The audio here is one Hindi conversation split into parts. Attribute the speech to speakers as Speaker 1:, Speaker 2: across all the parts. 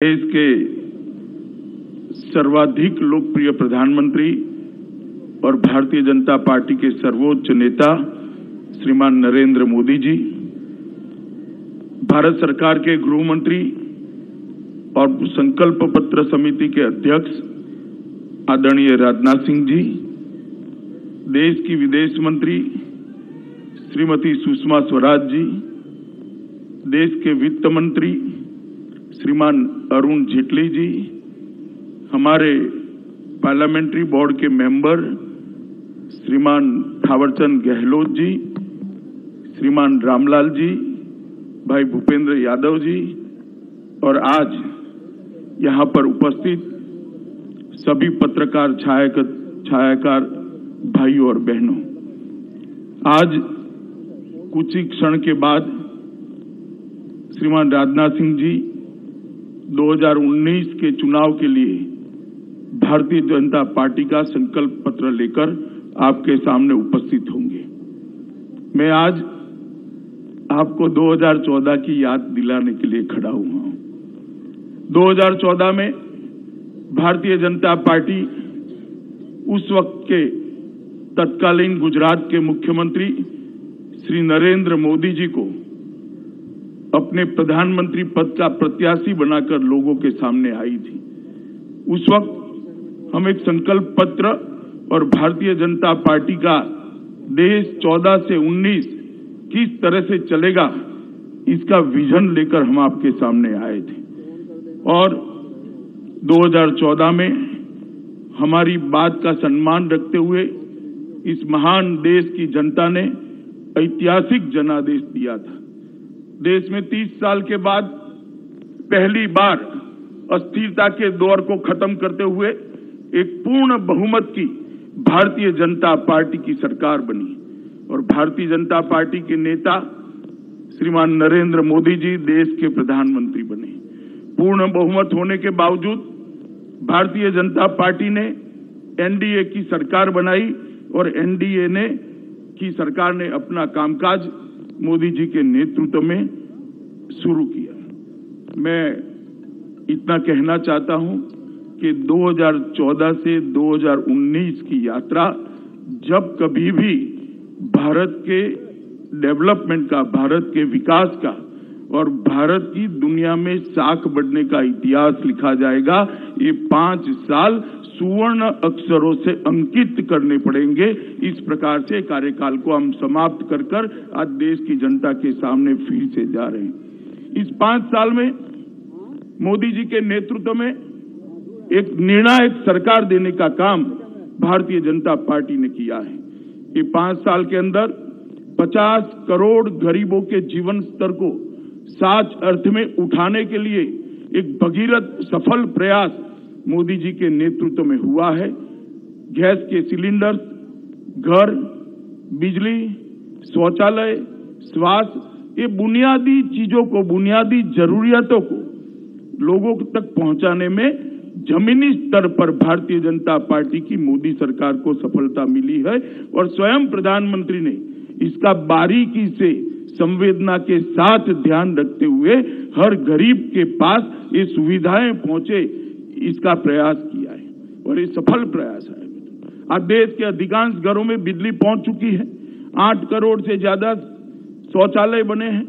Speaker 1: देश के सर्वाधिक लोकप्रिय प्रधानमंत्री और भारतीय जनता पार्टी के सर्वोच्च नेता श्रीमान नरेंद्र मोदी जी, भारत सरकार के गृह मंत्री और संकल्प पत्र समिति के अध्यक्ष आदरणीय राजनाथ सिंह जी, देश की विदेश मंत्री श्रीमती सुषमा स्वराज जी, देश के वित्त मंत्री श्रीमान अरुण जेटली जी, हमारे पार्लियामेंट्री बोर्ड के मेंबर श्रीमान थावरचंद गहलोत जी, श्रीमान रामलाल जी, भाई भूपेंद्र यादव जी और आज यहां पर उपस्थित सभी पत्रकार छायाकार भाइयों और बहनों, आज कुछ ही क्षण के बाद श्रीमान राजनाथ सिंह जी 2019 के चुनाव के लिए भारतीय जनता पार्टी का संकल्प पत्र लेकर आपके सामने उपस्थित होंगे। मैं आज आपको 2014 की याद दिलाने के लिए खड़ा हुआ हूं। 2014 में भारतीय जनता पार्टी उस वक्त के तत्कालीन गुजरात के मुख्यमंत्री श्री नरेंद्र मोदी जी को अपने प्रधानमंत्री पद का प्रत्याशी बनाकर लोगों के सामने आई थी। उस वक्त हम एक संकल्प पत्र और भारतीय जनता पार्टी का देश 14 से 19 किस तरह से चलेगा, इसका विजन लेकर हम आपके सामने आए थे। और 2014 में हमारी बात का सम्मान रखते हुए इस महान देश की जनता ने ऐतिहासिक जनादेश दिया था। देश में 30 साल के बाद पहली बार अस्थिरता के दौर को खत्म करते हुए एक पूर्ण बहुमत की भारतीय जनता पार्टी की सरकार बनी और भारतीय जनता पार्टी के नेता श्रीमान नरेंद्र मोदी जी देश के प्रधानमंत्री बने। पूर्ण बहुमत होने के बावजूद भारतीय जनता पार्टी ने एनडीए की सरकार बनाई और एनडीए की सरकार ने अपना कामकाज मोदी जी के नेतृत्व में शुरू किया। मैं इतना कहना चाहता हूं कि 2014 से 2019 की यात्रा जब कभी भी भारत के डेवलपमेंट का, भारत के विकास का और भारत की दुनिया में साख बढ़ने का इतिहास लिखा जाएगा, ये 5 साल सुवर्ण अक्षरों से अंकित करने पड़ेंगे। इस प्रकार से कार्यकाल को हम समाप्त कर आज देश की जनता के सामने फिर से जा रहे हैं। इस 5 साल में मोदी जी के नेतृत्व में एक निर्णायक सरकार देने का काम भारतीय जनता पार्टी ने किया है। ये 5 साल के अंदर 50 करोड़ गरीबों के जीवन स्तर को सच अर्थ में उठाने के लिए एक भगीरथ सफल प्रयास मोदी जी के नेतृत्व में हुआ है। गैस के सिलेंडर, घर, बिजली, शौचालय, स्वास्थ्य, ये बुनियादी चीजों को, बुनियादी जरूरियातों को लोगों तक पहुंचाने में जमीनी स्तर पर भारतीय जनता पार्टी की मोदी सरकार को सफलता मिली है और स्वयं प्रधानमंत्री ने इसका बारीकी से संवेदना के साथ ध्यान रखते हुए हर गरीब के पास ये सुविधाएं पहुंचे, इसका प्रयास किया है और ये सफल प्रयास है। आज देश के अधिकांश घरों में बिजली पहुंच चुकी है। 8 करोड़ से ज्यादा शौचालय बने हैं।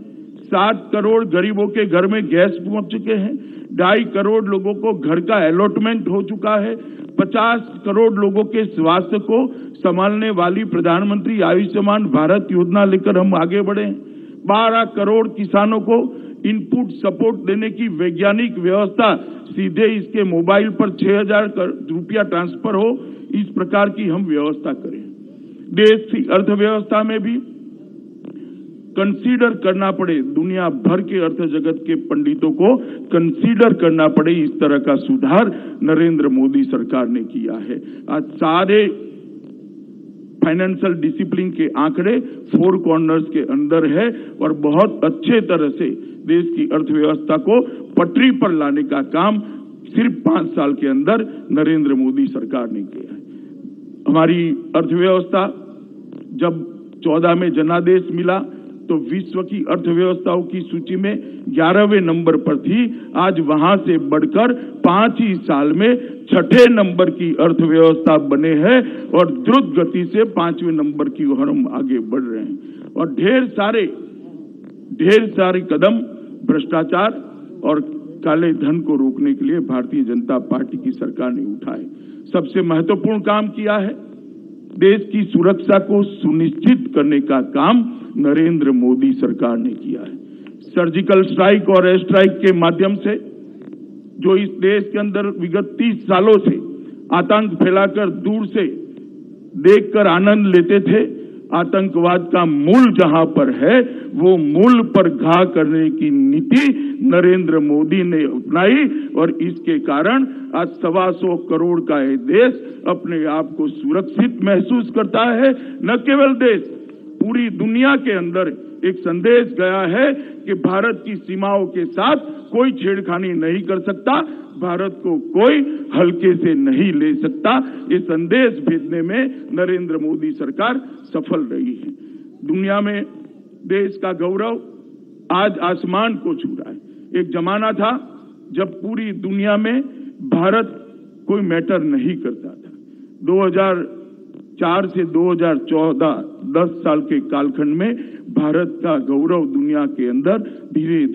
Speaker 1: 7 करोड़ गरीबों के घर में गैस पहुंच चुके हैं। 2.5 करोड़ लोगों को घर का अलॉटमेंट हो चुका है। 50 करोड़ लोगों के स्वास्थ्य को संभालने वाली प्रधानमंत्री आयुष्मान भारत योजना लेकर हम आगे बढ़े हैं। 12 करोड़ किसानों को इनपुट सपोर्ट देने की वैज्ञानिक व्यवस्था सीधे इसके मोबाइल पर 6,000 रुपया ट्रांसफर हो, इस प्रकार की हम व्यवस्था करें। देश की अर्थव्यवस्था में भी कंसीडर करना पड़े, दुनिया भर के अर्थ जगत के पंडितों को कंसीडर करना पड़े, इस तरह का सुधार नरेंद्र मोदी सरकार ने किया है। आज सारे फाइनेंशियल डिसिप्लिन के आंकड़े 4 कॉर्नर्स के अंदर है और बहुत अच्छे तरह से देश की अर्थव्यवस्था को पटरी पर लाने का काम सिर्फ 5 साल के अंदर नरेंद्र मोदी सरकार ने किया है। हमारी अर्थव्यवस्था जब 14 में जनादेश मिला तो विश्व की अर्थव्यवस्थाओं की सूची में 11वें नंबर पर थी। आज वहां से बढ़कर 5 ही साल में 6ठे नंबर की अर्थव्यवस्था बने हैं और द्रुत गति से 5वें नंबर की ओर हम आगे बढ़ रहे हैं। और ढेर सारे कदम भ्रष्टाचार और काले धन को रोकने के लिए भारतीय जनता पार्टी की सरकार ने उठाए। सबसे महत्वपूर्ण काम किया है, देश की सुरक्षा को सुनिश्चित करने का काम नरेंद्र मोदी सरकार ने किया है। सर्जिकल स्ट्राइक और एयर स्ट्राइक के माध्यम से जो इस देश के अंदर विगत 30 सालों से आतंक फैलाकर दूर से देखकर आनंद लेते थे, आतंकवाद का मूल जहां पर है वो मूल पर घा करने की नीति नरेंद्र मोदी ने अपनाई और इसके कारण आज 125 करोड़ का ये देश अपने आप को सुरक्षित महसूस करता है। न केवल देश, पूरी दुनिया के अंदर एक संदेश गया है कि भारत की सीमाओं के साथ कोई छेड़खानी नहीं कर सकता, भारत को कोई हल्के से नहीं ले सकता। ये संदेश भेजने में नरेंद्र मोदी सरकार सफल रही है। दुनिया में देश का गौरव आज आसमान को छू रहा है। एक जमाना था जब पूरी दुनिया में भारत कोई मैटर नहीं करता था। 2004 से 2014 10 साल के कालखंड में भारत का गौरव दुनिया के अंदर धीरे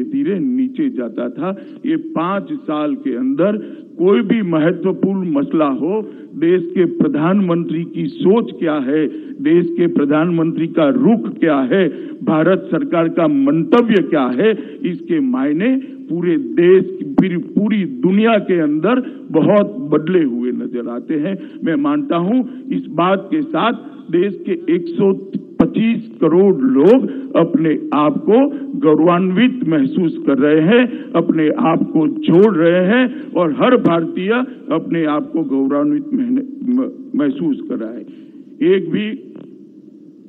Speaker 1: धीरे नीचे जाता था। ये 5 साल के अंदर कोई भी महत्वपूर्ण मसला हो, देश के प्रधानमंत्री की सोच क्या है, देश के प्रधानमंत्री का रुख क्या है, भारत सरकार का मंतव्य क्या है, इसके मायने पूरे देश, पूरी दुनिया के अंदर बहुत बदले हुए नजर आते हैं। मैं मानता हूं इस बात के साथ देश के 125 करोड़ लोग अपने आप को गौरवान्वित महसूस कर रहे हैं, अपने आप को जोड़ रहे हैं और हर भारतीय अपने आप को गौरवान्वित महसूस कर रहा है। एक भी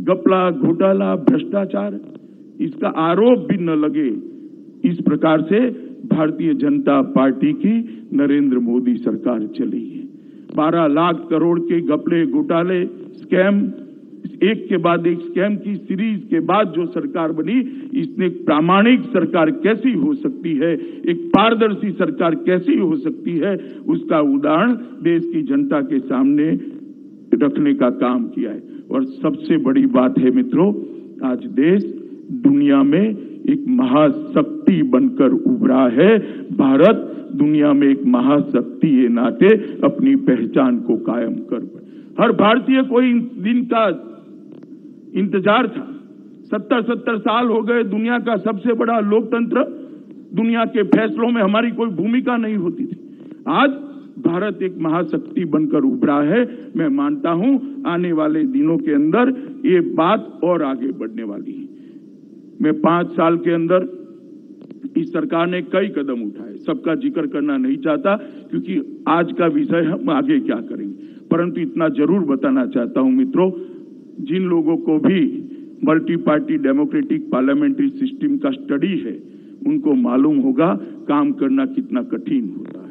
Speaker 1: घपला, घोटाला, भ्रष्टाचार इसका आरोप भी न लगे, इस प्रकार से भारतीय जनता पार्टी की नरेंद्र मोदी सरकार चली है। 12 लाख करोड़ के घपले, घोटाले, स्कैम, एक के बाद एक स्कैम की सीरीज के बाद जो सरकार बनी, इसने एक प्रामाणिक सरकार कैसी हो सकती है, एक पारदर्शी सरकार कैसी हो सकती है, उसका उदाहरण देश की जनता के सामने रखने का काम किया है। और सबसे बड़ी बात है मित्रों, आज देश दुनिया में एक महाशक्ति बनकर उभरा है। भारत दुनिया में एक महाशक्ति के नाते अपनी पहचान को कायम कर, हर भारतीय को इन दिन का इंतजार था। 70 साल हो गए, दुनिया का सबसे बड़ा लोकतंत्र, दुनिया के फैसलों में हमारी कोई भूमिका नहीं होती थी। आज भारत एक महाशक्ति बनकर उभरा है। मैं मानता हूं आने वाले दिनों के अंदर ये बात और आगे बढ़ने वाली है। मैं 5 साल के अंदर इस सरकार ने कई कदम उठाए, सबका जिक्र करना नहीं चाहता क्योंकि आज का विषय हम आगे क्या करेंगे, परंतु इतना जरूर बताना चाहता हूं मित्रों, जिन लोगों को भी multi party democratic parliamentary system का स्टडी है उनको मालूम होगा काम करना कितना कठिन होता है,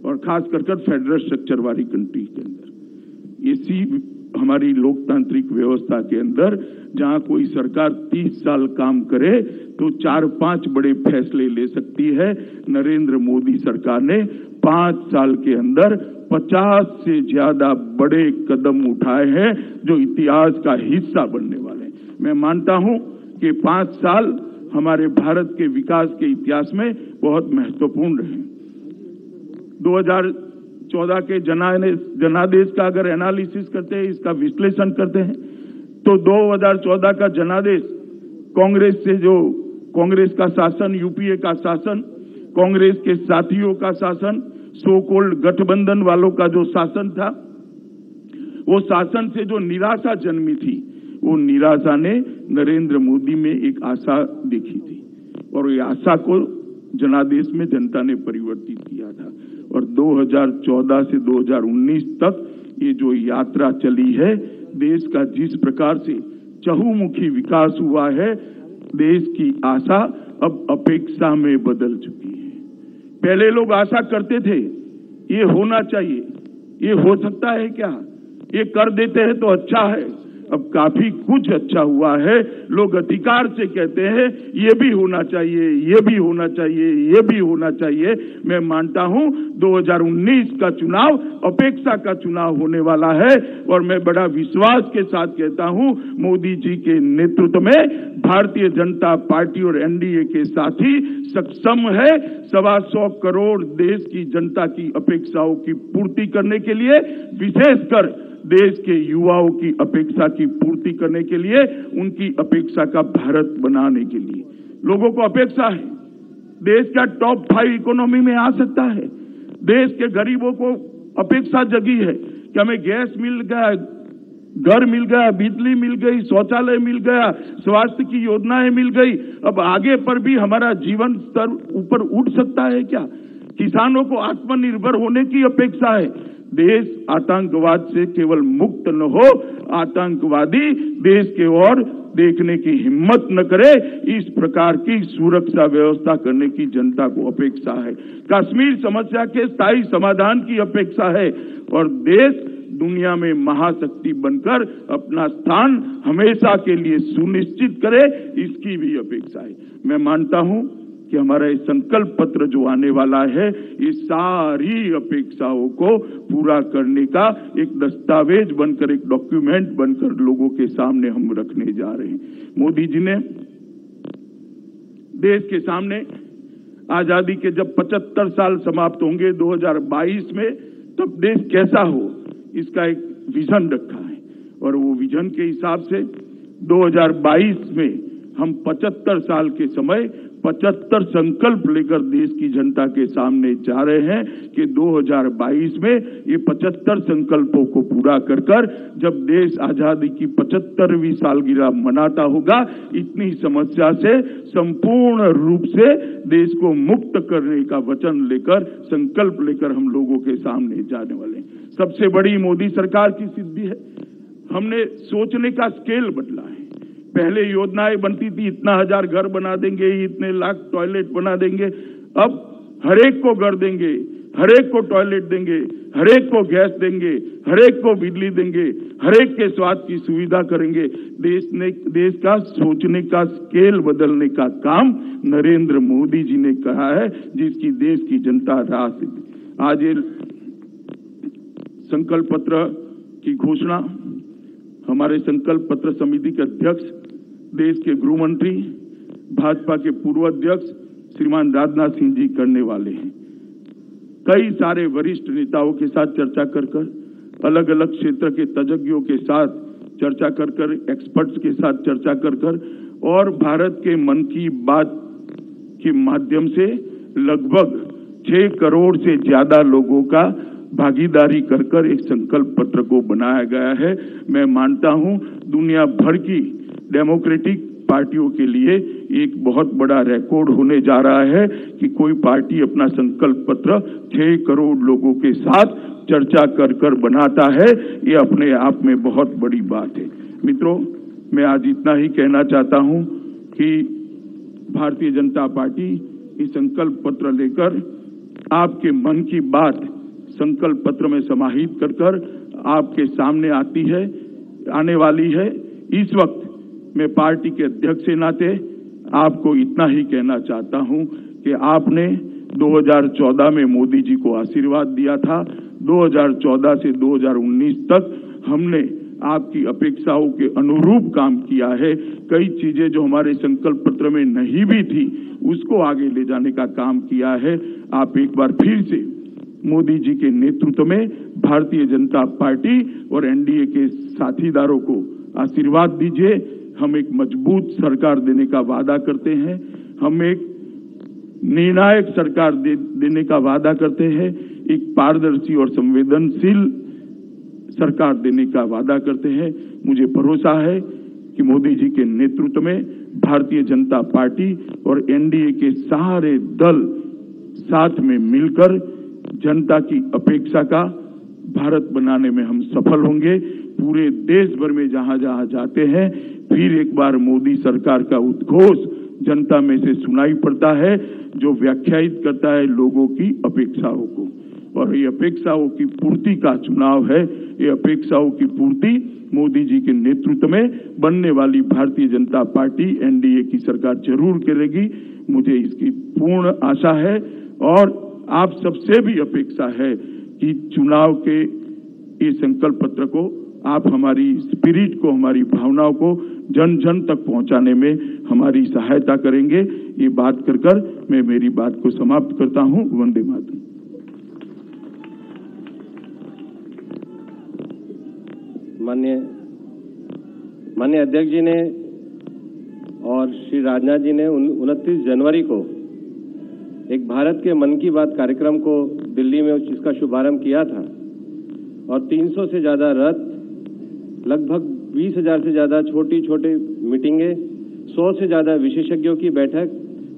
Speaker 1: और खास कर फेडरल स्ट्रक्चर वाली कंट्री के अंदर। इसी हमारी लोकतांत्रिक व्यवस्था के अंदर जहां कोई सरकार 30 साल काम करे तो 4-5 बड़े फैसले ले सकती है, नरेंद्र मोदी सरकार ने 5 साल के अंदर 50 से ज्यादा बड़े कदम उठाए हैं जो इतिहास का हिस्सा बनने वाले हैं। मैं मानता हूं कि 5 साल हमारे भारत के विकास के इतिहास में बहुत महत्वपूर्ण रहे। 2014 के जनादेश का अगर एनालिसिस करते हैं, इसका विश्लेषण करते हैं, तो 2014 का जनादेश कांग्रेस का शासन, यूपीए का शासन, कांग्रेस के साथियों का शासन, सो कॉल्ड गठबंधन वालों का जो शासन था, वो शासन से जो निराशा जन्मी थी, वो निराशा ने नरेंद्र मोदी में एक आशा देखी थी और ये आशा को जनादेश में जनता ने परिवर्तित किया था। और 2014 से 2019 तक ये जो यात्रा चली है, देश का जिस प्रकार से चहुमुखी विकास हुआ है, देश की आशा अब अपेक्षा में बदल चुकी है। पहले लोग आशा करते थे ये होना चाहिए, ये हो सकता है क्या, ये कर देते हैं तो अच्छा है, अब काफी कुछ अच्छा हुआ है। लोग अधिकार से कहते हैं ये भी होना चाहिए, ये भी होना चाहिए, ये भी होना चाहिए। मैं मानता हूं 2019 का चुनाव अपेक्षा का चुनाव होने वाला है और मैं बड़ा विश्वास के साथ कहता हूं मोदी जी के नेतृत्व में भारतीय जनता पार्टी और एनडीए के साथी सक्षम है 125 करोड़ देश की जनता की अपेक्षाओं की पूर्ति करने के लिए, विशेषकर देश के युवाओं की अपेक्षा की पूर्ति करने के लिए, उनकी अपेक्षा का भारत बनाने के लिए। लोगों को अपेक्षा है देश का टॉप 5 इकोनॉमी में आ सकता है। देश के गरीबों को अपेक्षा जगी है कि हमें गैस मिल गया, घर मिल गया, बिजली मिल गई, शौचालय मिल गया, स्वास्थ्य की योजनाएं मिल गई। अब आगे पर भी हमारा जीवन स्तर ऊपर उठ सकता है क्या? किसानों को आत्मनिर्भर होने की अपेक्षा है। देश आतंकवाद से केवल मुक्त न हो, आतंकवादी देश के ओर देखने की हिम्मत न करे, इस प्रकार की सुरक्षा व्यवस्था करने की जनता को अपेक्षा है। कश्मीर समस्या के स्थायी समाधान की अपेक्षा है और देश दुनिया में महाशक्ति बनकर अपना स्थान हमेशा के लिए सुनिश्चित करे, इसकी भी अपेक्षा है। मैं मानता हूं कि हमारा ये संकल्प पत्र जो आने वाला है, ये सारी अपेक्षाओं को पूरा करने का एक दस्तावेज बनकर, एक डॉक्यूमेंट बनकर लोगों के सामने हम रखने जा रहे हैं। मोदी जी ने देश के सामने आजादी के जब 75 साल समाप्त होंगे 2022 में, तब देश कैसा हो इसका एक विजन रखा है और वो विजन के हिसाब से 2022 में हम 75 साल के समय 75 संकल्प लेकर देश की जनता के सामने जा रहे हैं कि 2022 में ये 75 संकल्पों को पूरा कर जब देश आजादी की 75वीं सालगिरह मनाता होगा, इतनी समस्या से संपूर्ण रूप से देश को मुक्त करने का वचन लेकर, संकल्प लेकर हम लोगों के सामने जाने वाले हैं। सबसे बड़ी मोदी सरकार की सिद्धि है, हमने सोचने का स्केल बदला है। पहले योजनाएं बनती थी इतना 1000 घर बना देंगे, इतने लाख टॉयलेट बना देंगे। अब हरेक को घर देंगे, हरेक को टॉयलेट देंगे, हरेक को गैस देंगे, हरेक को बिजली देंगे, हरेक के स्वास्थ्य की सुविधा करेंगे। देश का सोचने का स्केल बदलने का काम नरेंद्र मोदी जी ने कहा है, जिसकी देश की जनता राह से आज ये संकल्प पत्र की घोषणा हमारे संकल्प पत्र समिति के अध्यक्ष, देश के गृह मंत्री, भाजपा के पूर्व अध्यक्ष श्रीमान राजनाथ सिंह जी करने वाले हैं। कई सारे वरिष्ठ नेताओं के साथ चर्चा कर अलग अलग क्षेत्र के तज्ञों के साथ चर्चा कर एक्सपर्ट्स के साथ चर्चा कर और भारत के मन की बात के माध्यम से लगभग 6 करोड़ से ज्यादा लोगों का भागीदारी कर एक संकल्प पत्र को बनाया गया है। मैं मानता हूं दुनिया भर की डेमोक्रेटिक पार्टियों के लिए एक बहुत बड़ा रिकॉर्ड होने जा रहा है कि कोई पार्टी अपना संकल्प पत्र 6 करोड़ लोगों के साथ चर्चा कर बनाता है। ये अपने आप में बहुत बड़ी बात है। मित्रों, मैं आज इतना ही कहना चाहता हूं कि भारतीय जनता पार्टी इस संकल्प पत्र लेकर आपके मन की बात संकल्प पत्र में समाहित कर आपके सामने आने वाली है। इस वक्त मैं पार्टी के अध्यक्ष के नाते आपको इतना ही कहना चाहता हूं कि आपने 2014 में मोदी जी को आशीर्वाद दिया था। 2014 से 2019 तक हमने आपकी अपेक्षाओं के अनुरूप काम किया है। कई चीजें जो हमारे संकल्प पत्र में नहीं भी थी, उसको आगे ले जाने का काम किया है। आप एक बार फिर से मोदी जी के नेतृत्व में भारतीय जनता पार्टी और एनडीए के साथीदारों को आशीर्वाद दीजिए। हम एक मजबूत सरकार देने का वादा करते हैं, हम एक निर्णायक सरकार देने का वादा करते हैं, एक पारदर्शी और संवेदनशील सरकार देने का वादा करते हैं। मुझे भरोसा है कि मोदी जी के नेतृत्व में भारतीय जनता पार्टी और एनडीए के सारे दल साथ में मिलकर जनता की अपेक्षा का भारत बनाने में हम सफल होंगे। पूरे देश भर में जहां जहां जाते हैं, फिर एक बार मोदी सरकार का उद्घोष जनता में से सुनाई पड़ता है, जो व्याख्यायित करता है लोगों की अपेक्षाओं को। और ये अपेक्षाओं की पूर्ति का चुनाव है। ये अपेक्षाओं की पूर्ति मोदी जी के नेतृत्व में बनने वाली भारतीय जनता पार्टी एनडीए की सरकार जरूर करेगी। मुझे इसकी पूर्ण आशा है और आप सबसे भी अपेक्षा है कि चुनाव के ये संकल्प पत्र को आप हमारी स्पिरिट को, हमारी भावनाओं को जन जन तक पहुंचाने में हमारी सहायता करेंगे। ये बात कर मैं मेरी बात को समाप्त करता हूं। वंदे मातरम।
Speaker 2: माननीय अध्यक्ष जी ने और श्री राजनाथ जी ने 29 जनवरी को एक भारत के मन की बात कार्यक्रम को दिल्ली में इसका शुभारंभ किया था और 300 से ज्यादा रथ, लगभग 20,000 से ज्यादा छोटी छोटी मीटिंगें, 100 से ज्यादा विशेषज्ञों की बैठक,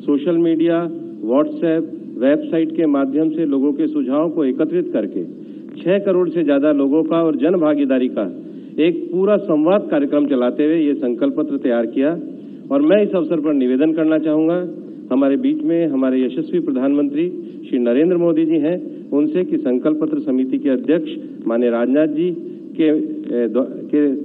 Speaker 2: सोशल मीडिया, व्हाट्सएप, वेबसाइट के माध्यम से लोगों के सुझावों को एकत्रित करके 6 करोड़ से ज्यादा लोगों का और जन भागीदारी का एक पूरा संवाद कार्यक्रम चलाते हुए ये संकल्प पत्र तैयार किया। और मैं इस अवसर पर निवेदन करना चाहूंगा, हमारे बीच में हमारे यशस्वी प्रधानमंत्री श्री नरेंद्र मोदी जी हैं, उनसे कि संकल्प पत्र समिति के अध्यक्ष माननीय राजनाथ जी के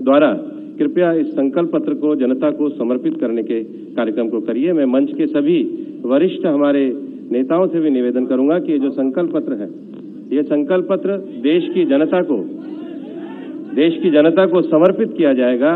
Speaker 2: द्वारा कृपया इस संकल्प पत्र को जनता को समर्पित करने के कार्यक्रम को करिए। मैं मंच के सभी वरिष्ठ हमारे नेताओं से भी निवेदन करूंगा कि ये जो संकल्प पत्र है, ये संकल्प पत्र देश की जनता को समर्पित किया जाएगा।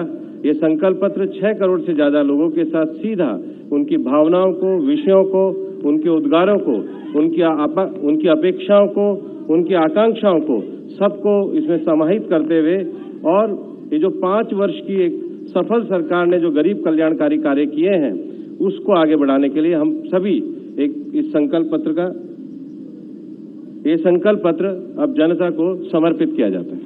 Speaker 2: ये संकल्प पत्र 6 करोड़ से ज्यादा लोगों के साथ सीधा उनकी भावनाओं को, विषयों को, उनके उद्गारों को, उनकी अपेक्षाओं को, उनकी आकांक्षाओं को, सबको इसमें समाहित करते हुए और ये जो 5 वर्ष की एक सफल सरकार ने जो गरीब कल्याणकारी कार्य किए हैं उसको आगे बढ़ाने के लिए हम सभी इस संकल्प पत्र अब जनता को समर्पित किया जाता है।